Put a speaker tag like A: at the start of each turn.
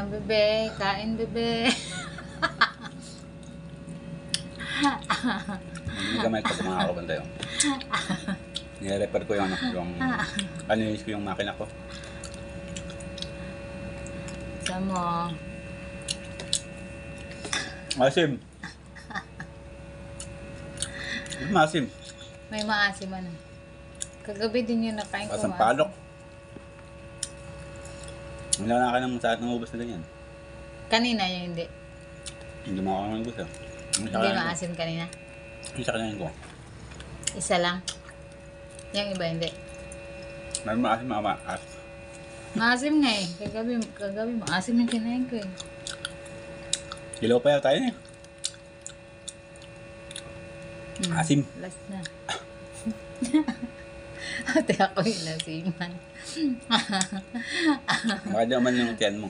A: bebe. Kain, bebe.
B: Hindi gamay ko sa mga kabanda yun. Nire-repair ko yung kanilis ko yung makina ko.
A: Sa mo.
B: Masim. Masim.
A: May maasim ano. Kagabi din yung nakain ko.
B: Asang palok. Wala na ka ng masakit ng ubos na ganyan.
A: Kanina yung hindi.
B: Hindi mo ako ng ubos ah.
A: Hindi maasim kanina.
B: Yung sa kanayin ko.
A: Isa lang. Yung iba hindi.
B: Meron maasim maaas.
A: Maasim nga eh. Kagabi maasim yung kinain ko eh.
B: Hilaw pa yata tayo eh. Asim.
A: Last na. Ate ako yung nasiman.
B: Baka di naman yung tiyan mo.